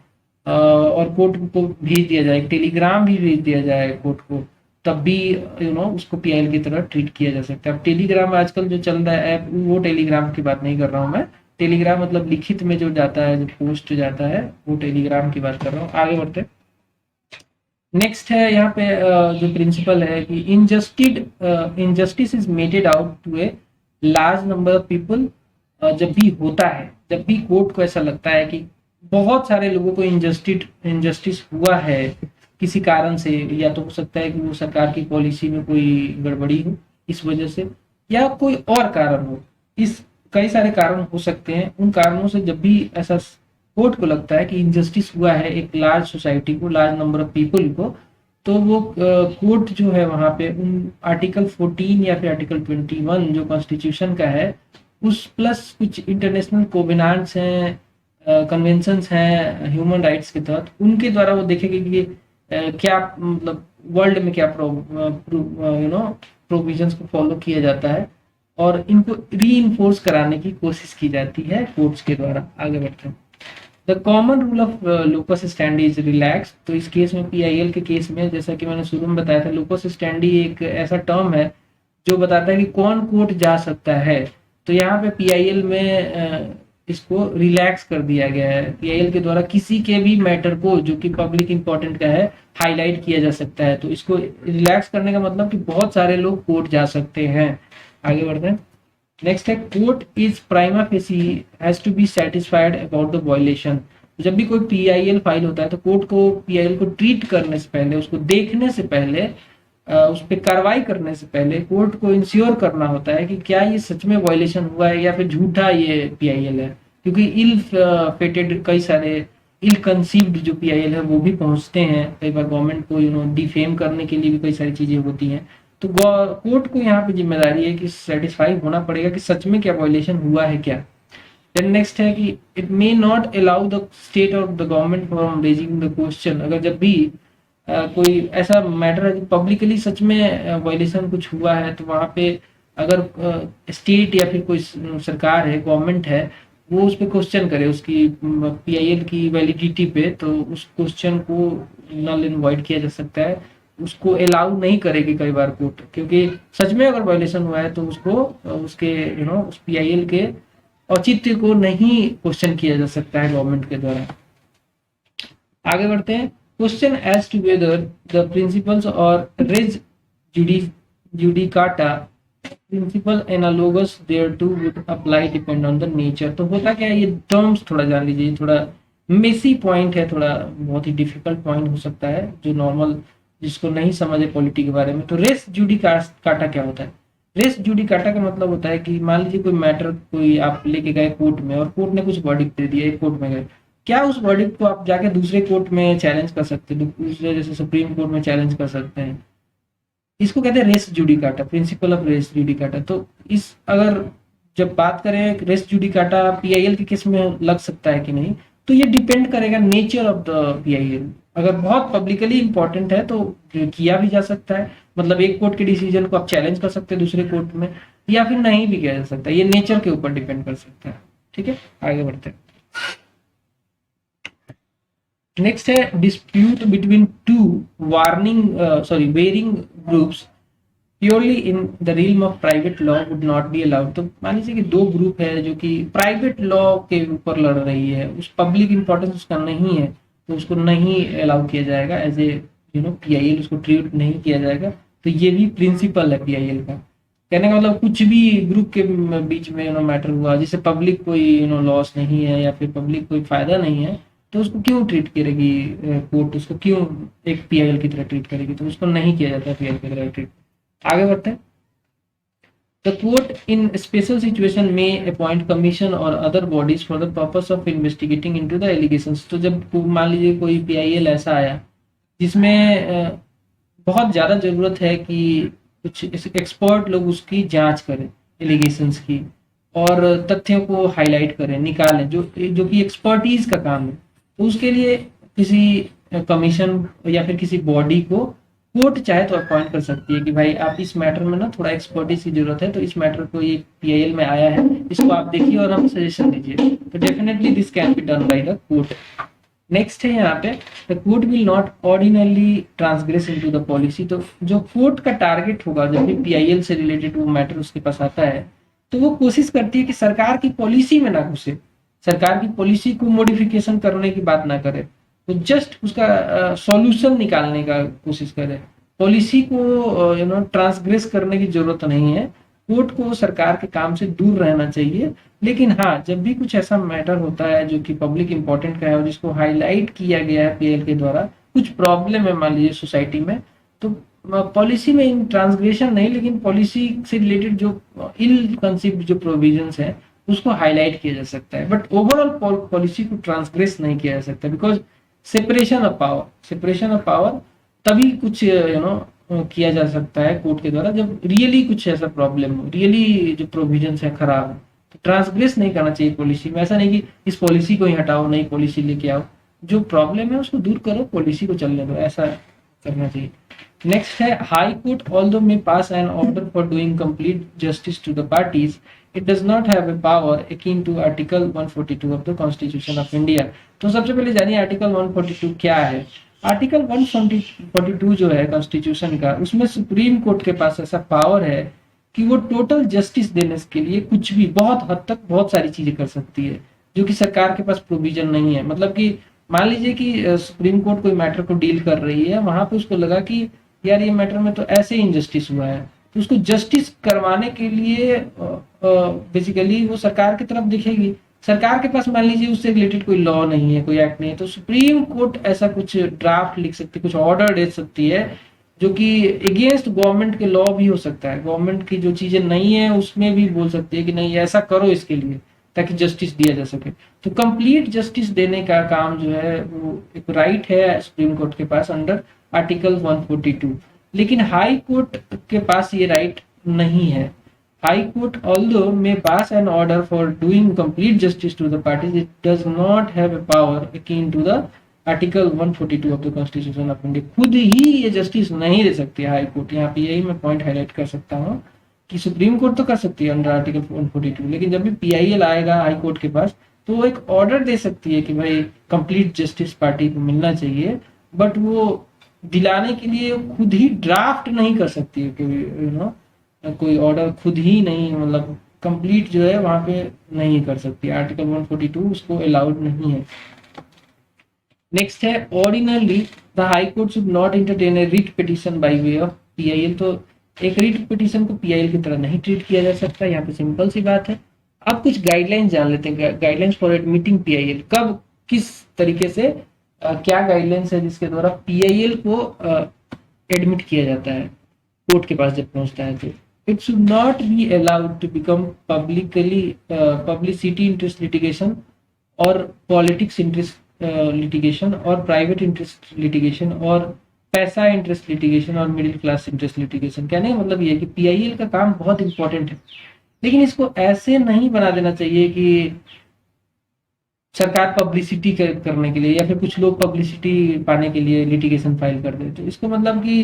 और कोर्ट को भेज दिया जाए, टेलीग्राम भी भेज दिया जाए कोर्ट को, तब भी उसको पीआईएल की तरह ट्रीट किया जा सकता है। अब टेलीग्राम आजकल जो चल रहा है ऐप, वो टेलीग्राम की बात नहीं कर रहा हूँ मैं। टेलीग्राम मतलब लिखित में जो जाता है, जो पोस्ट जाता है, वो टेलीग्राम की बात कर रहा हूँ। आगे बढ़ते। नेक्स्ट है यहाँ पे जो प्रिंसिपल है कि injustice is meted out to a large number of people. जब भी होता है, जब भी कोर्ट को ऐसा लगता है कि बहुत सारे लोगों को इनजस्टिस हुआ है किसी कारण से, या तो हो सकता है कि वो सरकार की पॉलिसी में कोई गड़बड़ी हो इस वजह से, या कोई और कारण हो, इस कई सारे कारण हो सकते हैं। उन कारणों से जब भी ऐसा कोर्ट को लगता है कि इनजस्टिस हुआ है एक लार्ज सोसाइटी को, लार्ज नंबर ऑफ पीपल को, तो वो कोर्ट जो है वहां पे उन आर्टिकल 14 या फिर आर्टिकल 21 जो कॉन्स्टिट्यूशन का है, उस प्लस कुछ इंटरनेशनल कोवेनांट्स हैं, कन्वेंशंस हैं ह्यूमन राइट्स के तहत, उनके द्वारा वो देखेंगे कि क्या मतलब वर्ल्ड में क्या प्रोविजंस को फॉलो किया जाता है, और इनको री कराने की कोशिश की जाती है कोर्ट्स के द्वारा। आगे बढ़ते हैं। The common rule of locus standi is relax. तो इस केस में पीआईएल के केस में, जैसा कि मैंने शुरू में बताया था, लोकस स्टैंडी एक ऐसा टर्म है जो बताता है कि कौन कोर्ट जा सकता है। तो यहाँ पे पीआईएल में इसको रिलैक्स कर दिया गया है। पीआईएल के द्वारा किसी के भी मैटर को जो कि पब्लिक इंपॉर्टेंट का है हाईलाइट किया जा सकता है। तो इसको रिलैक्स करने का मतलब कि बहुत सारे लोग कोर्ट जा सकते हैं। आगे बढ़ते हैं। नेक्स्ट है, court is prima facie has to be satisfied about the violation. जब भी कोई पीआईएल फाइल होता है तो कोर्ट को पीआईएल को ट्रीट करने से पहले, उसको देखने से पहले, उस पर कार्रवाई करने से पहले कोर्ट को इंश्योर करना होता है कि क्या ये सच में वायलेशन हुआ है या फिर झूठा ये पीआईएल है। क्योंकि इल फेटेड कई सारे इल कंसीव्ड जो पीआईएल है वो भी पहुंचते हैं कई बार गवर्नमेंट को डिफेम करने के लिए भी कई सारी चीजें होती हैं। तो कोर्ट को यहाँ पे जिम्मेदारी है कि सेटिस्फाई होना पड़ेगा कि सच में क्या वायलेशन हुआ है क्या। देन नेक्स्ट है कि it may not allow the state और the government from raising the question. अगर जब भी कोई ऐसा मैटर है पब्लिकली सच में वायलेशन कुछ हुआ है, तो वहां पे अगर स्टेट या फिर कोई सरकार है, गवर्नमेंट है, वो उस पर क्वेश्चन करे उसकी पीआईएल की वैलिडिटी पे, तो उस क्वेश्चन को नल एंड वॉइड किया जा सकता है। उसको अलाउ नहीं करेगी कई बार कोर्ट, क्योंकि सच में अगर वायलेशन हुआ है तो उसको उसके उस पीआईएल के औचित्य को नहीं क्वेश्चन किया जा सकता है गवर्नमेंट के द्वारा। आगे बढ़ते हैं। Question as to whether the principles और res judicata principle analogous thereto would apply depend on the nature. तो होता क्या है, ये टर्म्स थोड़ा जान लीजिए, थोड़ा मेसी पॉइंट है, थोड़ा बहुत ही डिफिकल्ट पॉइंट हो सकता है जो नॉर्मल जिसको नहीं समझे पॉलिटी के बारे में। तो रेस जुडिकाटा क्या होता है? रेस जुडिकाटा का मतलब होता है कि मान लीजिए कोई मैटर कोई आप लेके गए कोर्ट में और कोर्ट ने कुछ वर्डिक्ट दे दिया, एक कोर्ट में गए, क्या उस वर्डिक्ट को आप जाके दूसरे कोर्ट में चैलेंज कर सकते हैं, दूसरे जैसे सुप्रीम कोर्ट में चैलेंज कर सकते हैं? इसको कहते हैं res judicata, principle of res judicata. तो इस अगर जब बात करें रेस जुडिकाटा पीआईएल के केस में लग सकता है कि नहीं, तो ये डिपेंड करेगा नेचर ऑफ द पीआईएल। अगर बहुत पब्लिकली इंपॉर्टेंट है तो किया भी जा सकता है, मतलब एक कोर्ट के डिसीजन को आप चैलेंज कर सकते हैं दूसरे कोर्ट में, या फिर नहीं भी किया जा सकता है, ये नेचर के ऊपर डिपेंड कर सकता है। ठीक है, आगे बढ़ते हैं। नेक्स्ट है dispute between two warring groups purely in the realm of private law would not be allowed. तो मान लीजिए कि दो ग्रुप है जो कि प्राइवेट लॉ के ऊपर लड़ रही है, उस पब्लिक इंपॉर्टेंस उसका नहीं है, तो उसको नहीं अलाउ किया जाएगा एज ए पीआईएल, उसको ट्रीट नहीं किया जाएगा। तो ये भी प्रिंसिपल है पीआईएल का। कहने का मतलब कुछ भी ग्रुप के बीच में मैटर हुआ जिससे पब्लिक कोई लॉस नहीं है या फिर पब्लिक कोई फायदा नहीं है, तो उसको क्यों ट्रीट करेगी कोर्ट, उसको क्यों एक पीआईएल की तरह ट्रीट करेगी? तो उसको नहीं किया जाता पीआईएल की तरह ट्रीट। आगे बढ़ते हैं। The court in special situation में अपॉइंट कमीशन और other bodies for the purpose of investigating into the allegations. तो जब मान लीजिए कोई पीआईएल ऐसा आया जिसमें बहुत ज्यादा जरूरत है कि कुछ एक्सपर्ट लोग उसकी जांच करें एलिगेशंस की और तथ्यों को हाईलाइट करें, निकालें, जो जो कि एक्सपर्टीज का काम है, तो उसके लिए किसी कमीशन या फिर किसी बॉडी को कोर्ट चाहे तो अपॉइंट कर सकती है कि भाई आप इस मैटर में ना थोड़ा एक्सपर्टीज की जरूरत है, तो इस मैटर को ये पीआईएल में आया है, इसको आप देखिए और हम सजेशन दीजिए। तो definitely this can be done by the court. Next है यहाँ पे the court will not ordinarily transgress into the policy. तो जो कोर्ट का टारगेट होगा जब भी पीआईएल से रिलेटेड वो मैटर उसके पास आता है, तो वो कोशिश करती है कि सरकार की पॉलिसी में ना घुसे, सरकार की पॉलिसी को मॉडिफिकेशन करने की बात ना करे, तो जस्ट उसका सॉल्यूशन निकालने का कोशिश करे। पॉलिसी को ट्रांसग्रेस करने की जरूरत नहीं है, कोर्ट को सरकार के काम से दूर रहना चाहिए। लेकिन हाँ, जब भी कुछ ऐसा मैटर होता है जो कि पब्लिक इंपॉर्टेंट का है और जिसको हाईलाइट किया गया है पीएल के द्वारा, कुछ प्रॉब्लम है मान लीजिए सोसाइटी में, तो पॉलिसी में इन ट्रांसग्रेशन नहीं, लेकिन पॉलिसी से रिलेटेड जो इल कंसीव्ड जो प्रोविजंस है उसको हाईलाइट किया जा सकता है, बट ओवरऑल पॉलिसी को ट्रांसग्रेस नहीं किया जा सकता, बिकॉज सेपरेशन ऑफ पावर तभी कुछ किया जा सकता है कोर्ट के द्वारा जब रियली कुछ ऐसा प्रॉब्लम हो, रियली जो प्रोविजंस है खराब है। तो ट्रांसग्रेस नहीं करना चाहिए पॉलिसी में, ऐसा नहीं कि इस पॉलिसी को ही हटाओ, नई पॉलिसी लेके आओ, जो प्रॉब्लम है उसको दूर करो, पॉलिसी को चलने दो, ऐसा करना चाहिए। नेक्स्ट है high court although may pass an order for doing complete justice to the parties, it does not have a power akin to article 142 of the constitution of India. तो सबसे पहले जानिए आर्टिकल 142 क्या है। आर्टिकल 142 जो है constitution का, उसमें सुप्रीम कोर्ट के पास ऐसा पावर है कि वो टोटल जस्टिस देने के लिए कुछ भी बहुत हद तक बहुत सारी चीजें कर सकती है जो कि सरकार के पास प्रोविजन नहीं है। मतलब कि मान लीजिए कि सुप्रीम कोर्ट कोई मैटर को डील कर रही है, वहां पे उसको लगा कि यार ये मैटर में तो ऐसे इनजस्टिस हुआ है, तो उसको जस्टिस करवाने के लिए बेसिकली वो सरकार की तरफ दिखेगी। सरकार के पास मान लीजिए उससे रिलेटेड कोई लॉ नहीं है, कोई एक्ट नहीं है, तो सुप्रीम कोर्ट ऐसा कुछ ड्राफ्ट लिख सकती है, कुछ ऑर्डर दे सकती है जो कि अगेंस्ट गवर्नमेंट के लॉ भी हो सकता है, गवर्नमेंट की जो चीजें नहीं है उसमें भी बोल सकती है कि नहीं ऐसा करो इसके लिए, ताकि जस्टिस दिया जा सके। तो कंप्लीट जस्टिस देने का काम जो है वो एक राइट है सुप्रीम कोर्ट के पास अंडर आर्टिकल 142, लेकिन हाई कोर्ट के पास ये राइट नहीं है। High Court, although may pass an order for doing complete justice to the parties, it does not have a power akin to the Article 142 of the Constitution of India. खुद ही ये justice नहीं दे सकती है high court. यहाँ पे यही मैं point highlight कर सकता हूँ कि सुप्रीम कोर्ट तो कर सकती है अंडर आर्टिकल 142, लेकिन जब भी पीआईएल आएगा हाई कोर्ट के पास तो वो एक ऑर्डर दे सकती है कि भाई कंप्लीट जस्टिस पार्टी को मिलना चाहिए, बट वो दिलाने के लिए खुद ही ड्राफ्ट नहीं कर सकती है कि कोई ऑर्डर खुद ही नहीं, मतलब कंप्लीट जो है वहां पे नहीं कर सकती। आर्टिकल 142 उसको अलाउड नहीं है। नेक्स्ट है ordinarily the high court should not entertain A writ petition by way of PIL. तो एक रीट पिटीशन को पीआईएल की तरह नहीं ट्रीट किया जा सकता, यहाँ पे सिंपल सी बात है। अब कुछ गाइडलाइंस जान लेते हैं, गाइडलाइंस फॉर एडमिटिंग पीआईएल, कब किस तरीके से क्या गाइडलाइंस है जिसके द्वारा पीआईएल को एडमिट किया जाता है कोर्ट के पास जब पहुंचता है। तो it should not be allowed to become publicity interest litigation और पॉलिटिक्स इंटरेस्ट लिटिगेशन और प्राइवेट इंटरेस्ट लिटिगेशन और पैसा इंटरेस्ट लिटिगेशन और मिडिल क्लास इंटरेस्ट लिटिगेशन। कहने का मतलब ये है कि पीआईएल का काम बहुत इंपॉर्टेंट है, लेकिन इसको ऐसे नहीं बना देना चाहिए कि सरकार पब्लिसिटी करने के लिए या फिर कुछ लोग पब्लिसिटी पाने के लिए लिटिगेशन फाइल कर दे। तो इसको मतलब कि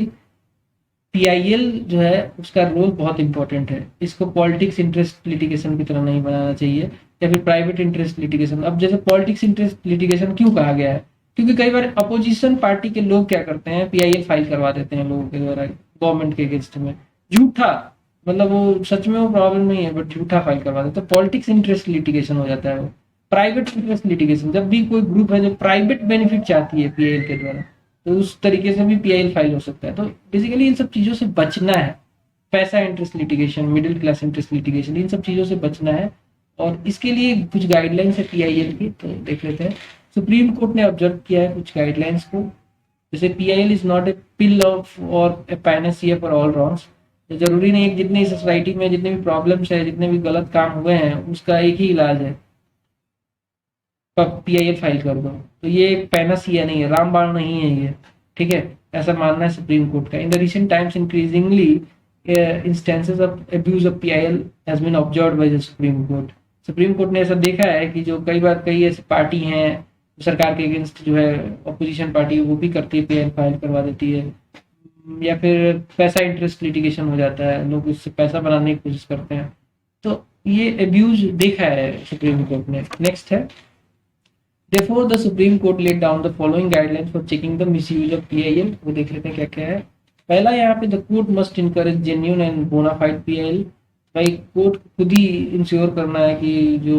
पीआईएल जो है उसका रोल बहुत इंपॉर्टेंट है, इसको पॉलिटिक्स इंटरेस्ट लिटिगेशन की तरह नहीं बनाना चाहिए या फिर प्राइवेट इंटरेस्ट लिटिगेशन। अब जैसे पॉलिटिक्स इंटरेस्ट लिटिगेशन क्यों कहा गया है, क्योंकि कई बार अपोजिशन पार्टी के लोग क्या करते हैं, पीआईएल फाइल करवा देते हैं लोगों के द्वारा गवर्नमेंट के अगेंस्ट में, झूठा, मतलब वो सच में वो प्रॉब्लम नहीं है बट झूठा फाइल करवा देते, तो पॉलिटिक्स इंटरेस्ट लिटिगेशन हो जाता है वो। प्राइवेट इंटरेस्ट लिटिगेशन, जब भी कोई ग्रुप है जो प्राइवेट बेनिफिट चाहती है पीआईएल के द्वारा, तो उस तरीके से भी पीआईएल फाइल हो सकता है। तो बेसिकली इन सब चीजों से बचना है, पैसा interest litigation, middle class interest litigation, इन सब चीजों से बचना है। और इसके लिए कुछ गाइडलाइंस है पीआईएल की, तो देख लेते हैं। सुप्रीम कोर्ट ने ऑब्जर्व किया है कुछ गाइडलाइंस को, जैसे PIL is not a pill of और ए पैनासिया फॉर ऑल रॉन्ग्स। जरूरी नहीं है जितनी सोसाइटी में जितने भी प्रॉब्लम्स है, जितने भी गलत काम हुए हैं, उसका एक ही इलाज है, पीआईएल फाइल कर दो। तो ये एक पैनासिया नहीं है, रामबाण नहीं है ये, ठीक है, ऐसा मानना है सुप्रीम कोर्ट का। In the recent times increasingly instances of abuse of PIL has been observed by the supreme court. Supreme court ने ऐसा देखा है कि जो कई बार कई ऐसी पार्टी हैं सरकार के अगेंस्ट, जो है अपोजिशन पार्टी, वो भी करती है, पीआईएल फाइल करवा देती है, या फिर पैसा इंटरेस्ट लिटिगेशन हो जाता है, लोग उससे पैसा बनाने की कोशिश करते हैं। तो ये अब्यूज देखा है सुप्रीम कोर्ट ने। नेक्स्ट है, Therefore, the Supreme Court laid down the following guidelines for checking the misuse of PIL। वो देख लेते हैं क्या क्या है। पहला यहाँ पे, the court must encourage genuine and bona fide PIL। भाई कोर्ट खुद ही इंश्योर करना है कि जो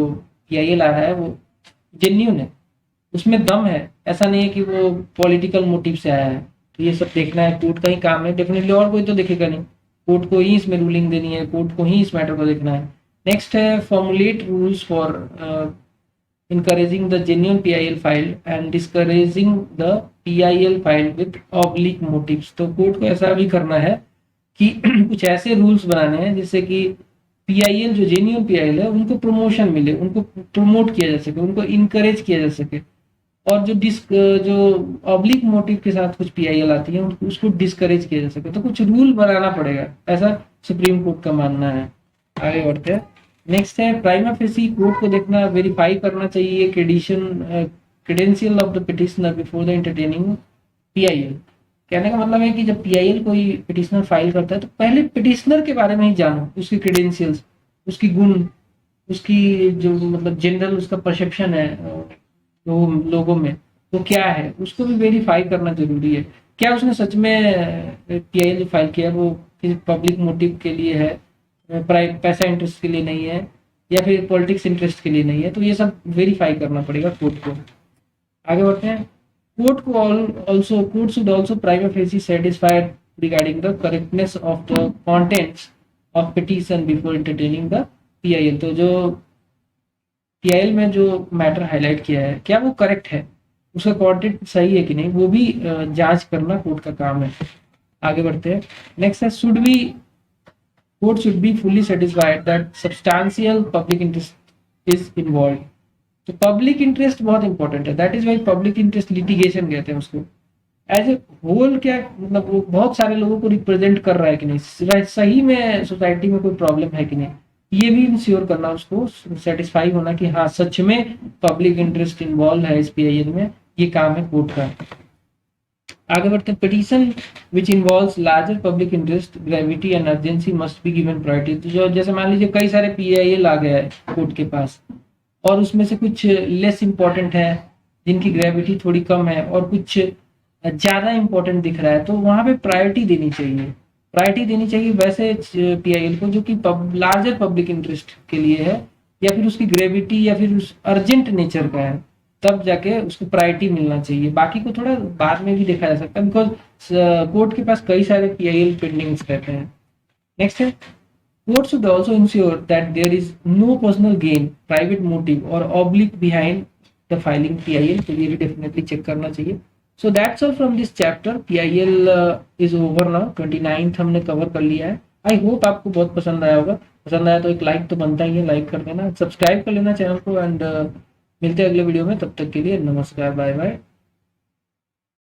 PIL आ रहा है वो जेन्यून है, उसमें दम है, ऐसा नहीं है कि वो पॉलिटिकल मोटिव से आया है। तो ये सब देखना है, कोर्ट का ही काम है डेफिनेटली, और कोई तो देखेगा नहीं, कोर्ट को ही इसमें रूलिंग देनी है, कोर्ट को ही इस मैटर को देखना है। नेक्स्ट है, formulate rules for encouraging the genuine PIL file and discouraging the PIL file with oblique motives। तो कोर्ट को ऐसा भी करना है कि कुछ ऐसे रूल्स बनाने हैं जिससे कि PIL, जो जेन्यून PIL है, उनको प्रमोशन मिले, उनको प्रमोट किया जा सके, उनको इनकरेज किया जा सके, और जो ऑब्लिक मोटिव के साथ कुछ PIL आती है उसको डिस्करेज किया जा सके। तो कुछ रूल बनाना पड़ेगा, ऐसा सुप्रीम कोर्ट का मानना है। आगे बढ़ते हैं। नेक्स्ट है, प्राइमा फेसी कोर्ट को देखना, वेरीफाई करना चाहिए credential of the petitioner before the entertaining PIL. कहने का मतलब है कि जब पीआईएल कोई पिटिशनर फाइल करता है तो पहले पिटिशनर के बारे में ही जानो, उसकी क्रेडेंशियल्स, उसकी गुण, उसकी जो मतलब जनरल उसका परसेप्शन है लोगों में वो क्या है, उसको भी वेरीफाई करना जरूरी है। क्या उसने सच में पीआईएल जो फाइल किया वो पब्लिक मोटिव के लिए है, पैसा इंटरेस्ट के लिए नहीं है, या फिर पॉलिटिक्स इंटरेस्ट के लिए नहीं है। तो ये सब वेरीफाई करना पड़ेगा कोर्ट को। आगे बढ़ते हैं। Court should also prima facie satisfied regarding the correctness of the contents of petition before entertaining the PIL. तो जो पीआईएल में जो मैटर हाईलाइट किया है क्या वो करेक्ट है, उसका कंटेंट सही है कि नहीं, वो भी जांच करना कोर्ट का काम है। आगे बढ़ते हैं। नेक्स्ट है, court should be fully satisfied that substantial public interest is involved। तो पब्लिक इंटरेस्ट बहुत इंपॉर्टेंट है, that is why public interest litigation कहते हैं उसको। एज ए होल क्या मतलब वो बहुत सारे लोगों को रिप्रेजेंट कर रहा है कि नहीं, सही में सोसाइटी में कोई प्रॉब्लम है कि नहीं, ये भी इंश्योर करना, उसको सेटिस्फाई होना कि हाँ सच में पब्लिक इंटरेस्ट इन्वॉल्व है इस पीआईएल में, ये काम है कोर्ट का। आगे बढ़ते हैं। Petition which involves larger public interest, gravity and urgency must be given priority. तो जो जैसे मान लीजिए कई सारे पीआईएल आ गया है कोर्ट के पास और उसमें से कुछ लेस इंपॉर्टेंट है जिनकी ग्रेविटी थोड़ी कम है और कुछ ज्यादा इंपॉर्टेंट दिख रहा है, तो वहां पे प्रायोरिटी देनी चाहिए वैसे पीआईएल को जो कि लार्जर पब्लिक इंटरेस्ट के लिए है, या फिर उसकी ग्रेविटी या फिर उस अर्जेंट नेचर का है, तब जाके उसको प्रायोरिटी मिलना चाहिए। बाकी को थोड़ा बाद में भी देखा जा सकता है, बिकॉज कोर्ट के पास कई सारे पीआईएल पेंडिंग्स रहते हैं। नेक्स्ट है, court should also ensure that there is no personal gain, private motive or oblique behind the filing PIL. तो ये भी डेफिनेटली चेक करना चाहिए. So that's all from this chapter. PIL is over now. 29th हमने cover कर लिया है. I hope आपको बहुत पसंद आया होगा. पसंद आया तो एक लाइक तो बनता ही है, लाइक कर देना, सब्सक्राइब कर लेना चैनल को, एंड मिलते हैं अगले वीडियो में. तब तक के लिए नमस्कार, बाय बाय.